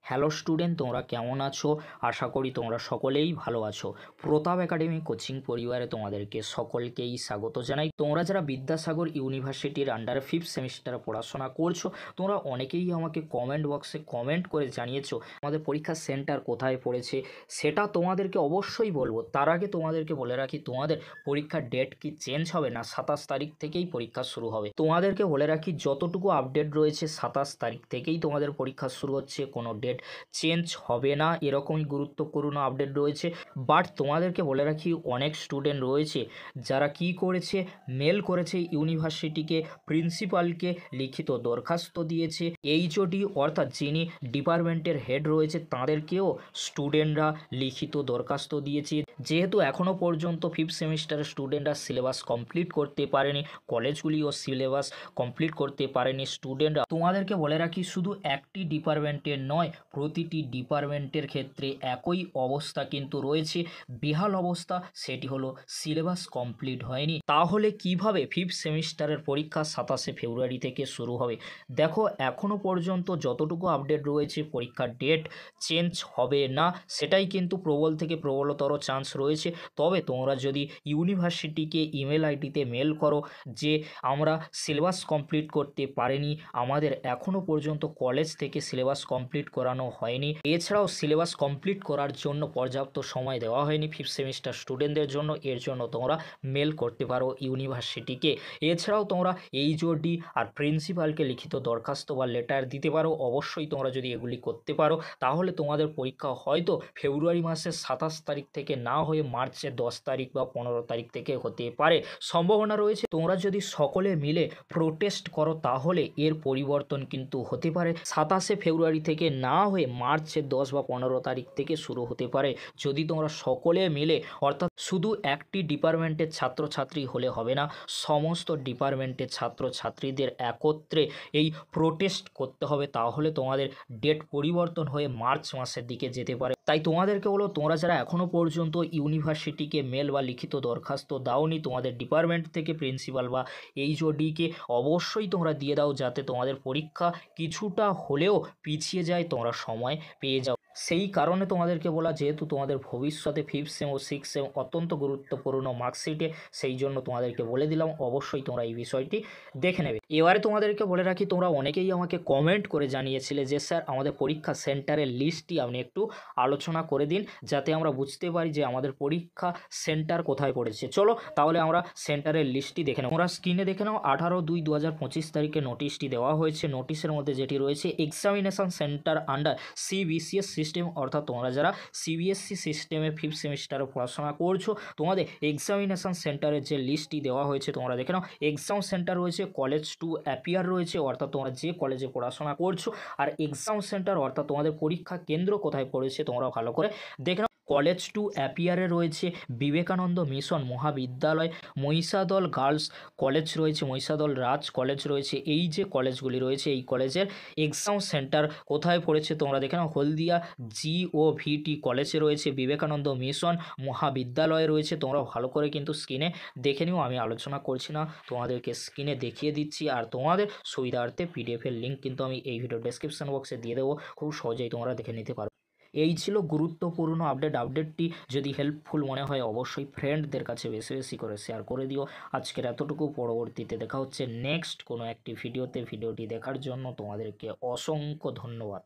Hello student, তোমরা কেমন আছো? আশা করি তোমরা সকলেই ভালো আছো। প্রতাপ একাডেমি কোচিং পরিবারে তোমাদেরকে সকলকেই স্বাগত জানাই। তোমরা যারা বিদ্যাসাগর ইউনিভার্সিটির আন্ডারে 5th সেমিস্টারে পড়াশোনা করছো, তোমরা অনেকেই আমাকে কমেন্ট বক্সে কমেন্ট করে জানিয়েছো আমাদের পরীক্ষার সেন্টার কোথায় পড়েছে। সেটা তোমাদেরকে অবশ্যই বলবো। তার আগে তোমাদেরকে বলে রাখি, তোমাদের পরীক্ষার ডেট কি চেঞ্জ হবে না 27 তারিখ থেকেই পরীক্ষা শুরু হবে। তোমাদেরকে বলে রাখি, যতটুকু আপডেট রয়েছে 27 তারিখ থেকেই তোমাদের পরীক্ষা শুরু হচ্ছে, কোনো ডেট চেঞ্জ হবে না, এরকমই গুরুত্বপূর্ণ আপডেট রয়েছে। বাট তোমাদেরকে বলে রাখি, অনেক স্টুডেন্ট রয়েছে যারা কি করেছে, মেল করেছে ইউনিভার্সিটিকে, প্রিন্সিপালকে লিখিত দরখাস্ত দিয়েছে। এইচওডি অর্থাৎ যিনি ডিপার্টমেন্টের হেড রয়েছে তাদেরকেও স্টুডেন্টরা লিখিত দরখাস্ত দিয়েছে। যেহেতু এখনও পর্যন্ত 5th সেমিস্টারের স্টুডেন্টরা সিলেবাস কমপ্লিট করতে পারেনি, কলেজগুলিও সিলেবাস কমপ্লিট করতে পারেনি, স্টুডেন্টরা তোমাদেরকে বলে রাখি শুধু একটি ডিপার্টমেন্টের নয়, প্রতিটি ডিপার্টমেন্টের ক্ষেত্রে একই অবস্থা কিন্তু রয়েছে, বেহাল অবস্থা। সেটি হলো সিলেবাস কমপ্লিট হয়নি। তাহলে কিভাবে 5th সেমিস্টারের পরীক্ষা 27শে ফেব্রুয়ারি থেকে শুরু হবে? দেখো, এখনও পর্যন্ত যতটুকু আপডেট রয়েছে পরীক্ষার ডেট চেঞ্জ হবে না, সেটাই কিন্তু প্রবল থেকে প্রবলতর চান্স রয়েছে। তবে তোমরা যদি ইউনিভার্সিটিকে ইমেল আইডিতে মেল করো যে আমরা সিলেবাস কমপ্লিট করতে পারিনি, আমাদের এখনও পর্যন্ত কলেজ থেকে সিলেবাস কমপ্লিট করানো হয়নি, এছাড়াও সিলেবাস কমপ্লিট করার জন্য পর্যাপ্ত সময় দেওয়া হয়নি 5th সেমিস্টার স্টুডেন্টদের জন্য, এর জন্য তোমরা মেল করতে পারো ইউনিভার্সিটিকে। এছাড়াও তোমরা এইচওডি আর প্রিন্সিপালকে লিখিত দরখাস্ত বা লেটার দিতে পারো। অবশ্যই তোমরা যদি এগুলি করতে পারো তাহলে তোমাদের পরীক্ষা হয়তো ফেব্রুয়ারি মাসের 27 তারিখ থেকে না হয়ে মার্চের 10 তারিখ বা 15 তারিখ থেকে হতে পারে, সম্ভাবনা রয়েছে। তোমরা যদি সকলে মিলে প্রোটেস্ট করো তাহলে এর পরিবর্তন কিন্তু হতে পারে, 27শে ফেব্রুয়ারি থেকে না হয়ে মার্চের 10 বা 15 তারিখ থেকে শুরু হতে পারে। যদি তোমরা সকলে মিলে, অর্থাৎ শুধু একটি ডিপার্টমেন্টের ছাত্রছাত্রী হলে হবে না, সমস্ত ডিপার্টমেন্টের ছাত্রছাত্রীদের একত্রে এই প্রোটেস্ট করতে হবে, তাহলে তোমাদের ডেট পরিবর্তন হয়ে মার্চ মাসের দিকে যেতে পারে। তাই তোমাদেরকে বলো, তোমরা যারা এখনও পর্যন্ত ইউনিভার্সিটিকে মেল বা লিখিত দরখাস্ত দাওনি তোমাদের ডিপার্টমেন্ট থেকে প্রিন্সিপাল বা এইচওডিকে, অবশ্যই তোমরা দিয়ে দাও, যাতে তোমাদের পরীক্ষা কিছুটা হলেও পিছিয়ে যায়, তোমরা সময় পেয়ে যাও। সেই কারণে তোমাদেরকে বলা, যেহেতু তোমাদের ভবিষ্যতে 5th সেম ও 6th সেম অত্যন্ত গুরুত্বপূর্ণ মার্কশিটে, সেই জন্য তোমাদেরকে বলে দিলাম, অবশ্যই তোমরা এই বিষয়টি দেখে নেবে। এবারে তোমাদেরকে বলে রাখি, তোমরা অনেকেই আমাকে কমেন্ট করে জানিয়েছিলে যে স্যার আমাদের পরীক্ষা সেন্টারের লিস্টটি আপনি একটু আলোচনা করে দিন, যাতে আমরা বুঝতে পারি যে আমাদের পরীক্ষা সেন্টার কোথায় পড়েছে। চলো তাহলে আমরা সেন্টারের লিস্টটি দেখে নেব। তোমরা স্ক্রিনে দেখে নাও, 18/2/2025 তারিখে নোটিশটি দেওয়া হয়েছে। নোটিশের মধ্যে যেটি রয়েছে, examination centre under CBCS system, অর্থাৎ তোমরা যারা সিবিএসসি সিস্টেমে 5th সেমিস্টারে পড়াশোনা করছো, তোমাদের এক্সামিনেশন সেন্টারের যে লিস্টটি দেওয়া হয়েছে তোমরা দেখে নাও। এক্সাম সেন্টার রয়েছে, কলেজ টু অ্যাপিয়ার রয়েছে, অর্থাৎ তোমরা যে কলেজে পড়াশোনা করছো, আর এক্সাম সেন্টার অর্থাৎ তোমাদের পরীক্ষা কেন্দ্র কোথায় পড়েছে তোমরা ভালো করে দেখে নাও। কলেজ টু অ্যাপিয়ারে রয়েছে বিবেকানন্দ মিশন মহাবিদ্যালয়, মহিষাদল গার্লস কলেজ রয়েছে, মহিষাদল রাজ কলেজ রয়েছে। এই যে কলেজগুলি রয়েছে, এই কলেজের এক্সাম সেন্টার কোথায় পড়েছে তোমরা দেখে নাও। হলদিয়া GOVT কলেজে রয়েছে, বিবেকানন্দ মিশন মহাবিদ্যালয়ে রয়েছে। তোমরা ভালো করে কিন্তু স্ক্রিনে দেখে নিও, আমি আলোচনা করছি না, তোমাদেরকে স্ক্রিনে দেখিয়ে দিচ্ছি। আর তোমাদের সুবিধার্থে পিডিএফের লিঙ্ক কিন্তু আমি এই ভিডিও ডেসক্রিপশন বক্সে দিয়ে দেবো, খুব সহজেই তোমরা দেখে নিতে পারো। এই ছিল গুরুত্বপূর্ণ আপডেটটি যদি হেল্পফুল মনে হয় অবশ্যই ফ্রেন্ডদের কাছে বেশি বেশি করে শেয়ার করে দিও। আজকের এতটুকু, পরবর্তীতে দেখা হচ্ছে নেক্সট কোনো একটি ভিডিওতে। ভিডিওটি দেখার জন্য তোমাদেরকে অসংখ্য ধন্যবাদ।